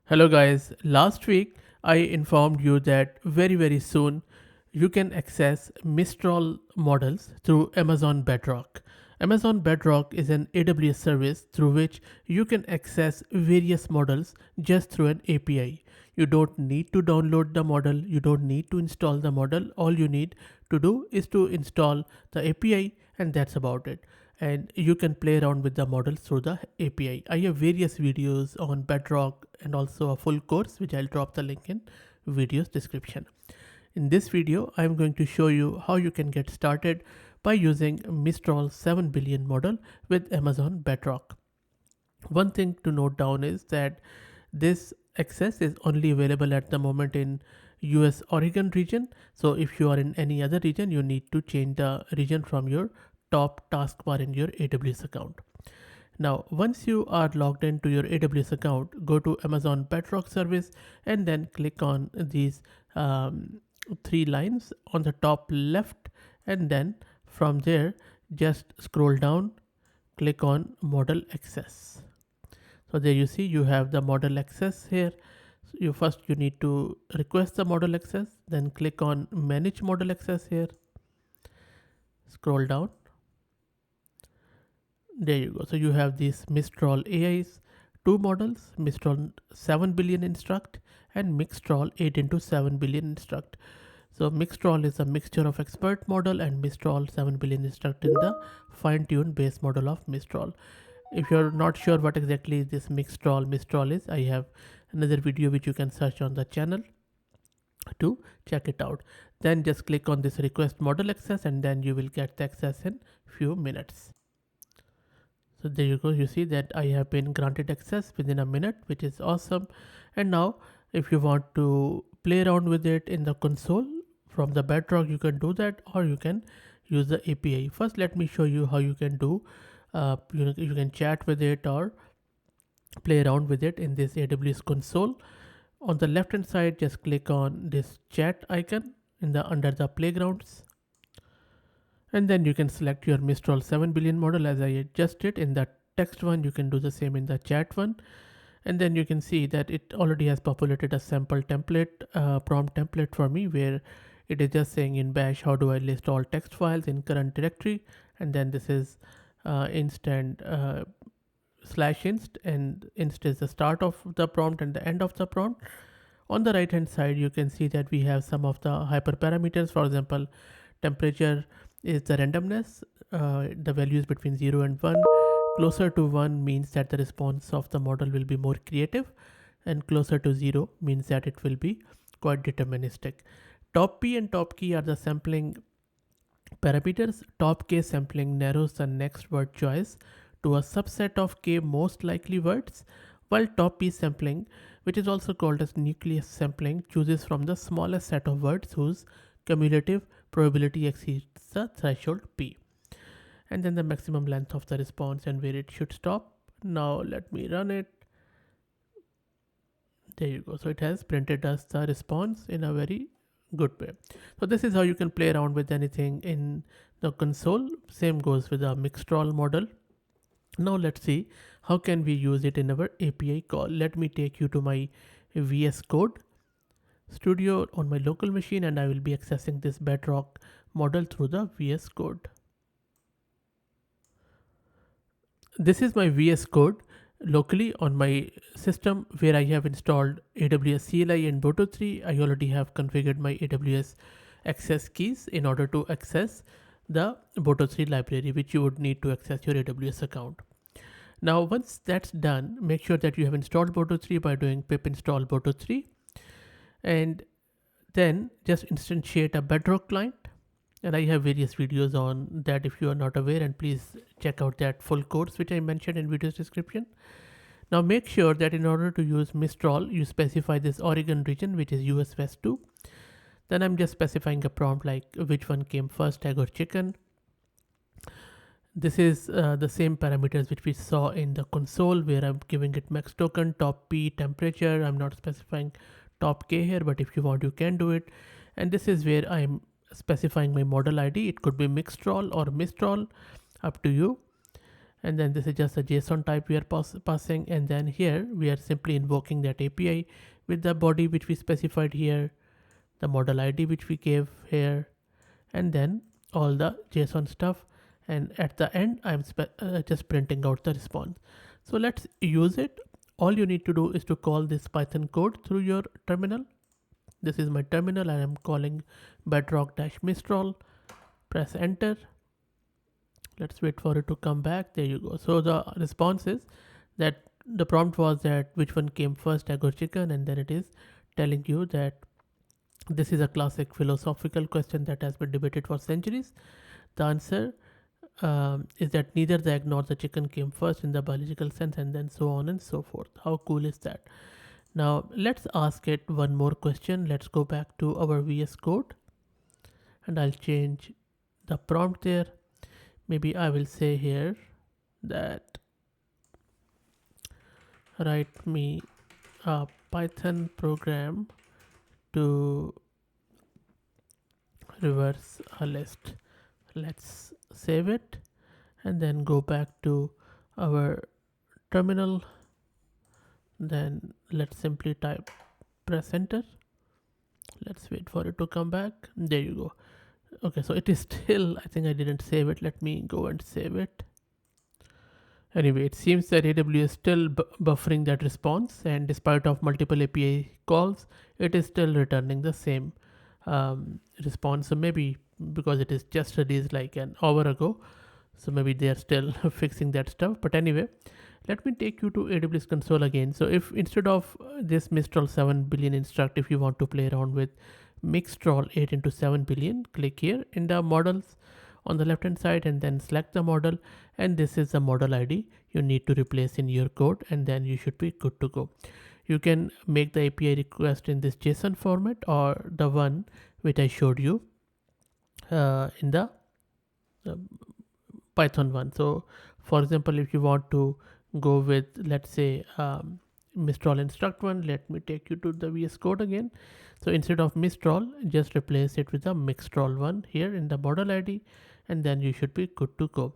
Hello guys, last week I informed you that very soon you can access Mistral models through Amazon Bedrock. Amazon Bedrock is an AWS service through which you can access various models just through an API. You don't need to download the model, you don't need to install the model. All you need to do is to install the API, and that's about it. And you can play around with the models through the API. I have various videos on Bedrock and also a full course which I'll drop the link in video's description. In this video, I'm going to show you how you can get started by using Mistral 7 billion model with Amazon Bedrock. One thing to note down is that this access is only available at the moment in US Oregon region. So if you are in any other region, you need to change the region from your top taskbar in your AWS account. Now, once you are logged into your AWS account, go to Amazon Bedrock service and then click on these three lines on the top left, and then from there just scroll down, click on model access. So there you see you have the model access here. So you need to request the model access, then click on manage model access here, scroll down. There you go. So you have these Mistral AIs, two models, Mistral 7 billion Instruct and Mixtral 8 into 7 billion Instruct. So Mixtral is a mixture of expert model and Mistral 7 billion Instruct in the fine-tuned base model of Mistral. If you're not sure what exactly this Mistral is, I have another video which you can search on the channel to check it out. Then just click on this request model access and then you will get the access in few minutes. So there you go, you see that I have been granted access within a minute, which is awesome. And now if you want to play around with it in the console from the Bedrock, you can do that, or you can use the API. First, let me show you how you can do. You can chat with it or play around with it in this AWS console. On the left hand side, just click on this chat icon in the under the playgrounds, and then you can select your Mistral 7 billion model as I just did in the text one. You can do the same in the chat one, and then you can see that it already has populated a sample template, prompt template for me, where it is just saying in bash how do I list all text files in current directory, and then this is inst and /inst, and inst is the start of the prompt and the end of the prompt. On the right hand side, you can see that we have some of the hyperparameters. For example, temperature is the randomness, the values between 0 and 1. Closer to 1 means that the response of the model will be more creative, and closer to 0 means that it will be quite deterministic. Top P and top key are the sampling parameters. Top K sampling narrows the next word choice to a subset of K most likely words, while top P sampling, which is also called as nucleus sampling, chooses from the smallest set of words whose cumulative probability exceeds the threshold P. And then the maximum length of the response and where it should stop. Now let me run it. There you go. So it has printed us the response in a very good way. So this is how you can play around with anything in the console. Same goes with the Mixtral model. Now let's see how can we use it in our API call. Let me take you to my VS Code Studio on my local machine, and I will be accessing this Bedrock model through the VS Code. This is my VS Code locally on my system, where I have installed AWS CLI and Boto 3. I already have configured my AWS access keys in order to access the Boto 3 library, which you would need to access your AWS account. Now, once that's done, make sure that you have installed Boto 3 by doing pip install Boto 3, and then just instantiate a Bedrock client. And I have various videos on that if you are not aware, and please check out that full course which I mentioned in video's description. Now make sure that in order to use Mistral, you specify this Oregon region, which is US West 2. Then I'm just specifying a prompt like which one came first, egg or chicken. This is the same parameters which we saw in the console, where I'm giving it max token, top P, temperature. I'm not specifying top K here, but if you want, you can do it. And this is where I'm specifying my model ID. It could be Mixtral or Mistral, up to you. and then this is just a JSON type we are passing, and then here we are simply invoking that API with the body which we specified here, the model ID which we gave here, and then all the JSON stuff, and at the end I'm just printing out the response. So let's use it. All you need to do is to call this Python code through your terminal. This is my terminal and I'm calling bedrock-mistral. Press enter. Let's wait for it to come back. There you go. So the response is that the prompt was that which one came first, egg or chicken, and then it is telling you that this is a classic philosophical question that has been debated for centuries. The answer is that neither the egg nor the chicken came first in the biological sense, and then so on and so forth. How cool is that? Now let's ask it one more question. Let's go back to our VS Code and I'll change the prompt there. Maybe I will say here that write me a Python program to reverse a list. Let's save it and then go back to our terminal. Then let's simply type, press enter. Let's wait for it to come back. There you go. Okay, so it is still, I think I didn't save it. Let me go and save it. Anyway, it seems that AWS is still buffering that response, and despite of multiple API calls, it is still returning the same response. So maybe because it is just released like an hour ago, so maybe they are still fixing that stuff. But anyway, let me take you to AWS console again. So if instead of this Mistral 7 billion instruct, if you want to play around with Mixtral 8 into 7 billion, click here in the models on the left hand side and then select the model, and this is the model ID you need to replace in your code, and then you should be good to go. You can make the API request in this JSON format or the one which I showed you in the Python one. So for example, if you want to go with, let's say, Mistral instruct one, let me take you to the VS Code again. So instead of Mistral, just replace it with a Mixtral one here in the model ID, and then you should be good to go.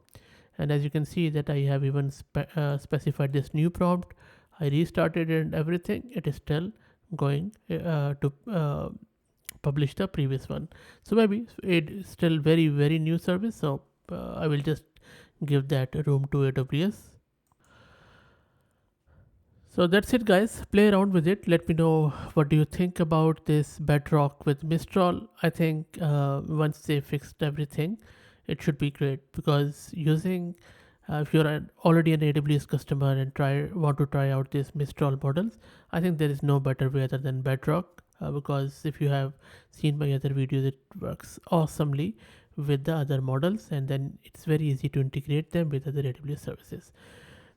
And as you can see that I have even specified this new prompt. I restarted it and everything. It is still going to publish the previous one. So maybe it is still very new service. So I will just give that room to AWS. So that's it, guys. Play around with it. Let me know what do you think about this Bedrock with Mistral. I think once they fixed everything, it should be great, because using if you're already an AWS customer and want to try out these Mistral models, I think there is no better way other than Bedrock, because if you have seen my other videos, it works awesomely with the other models, and then it's very easy to integrate them with other AWS services.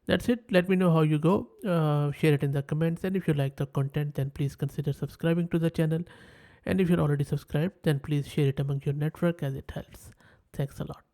That's it. Let me know how you go. Share it in the comments, and if you like the content, then please consider subscribing to the channel, and if you're already subscribed, then please share it among your network as it helps. Thanks a lot.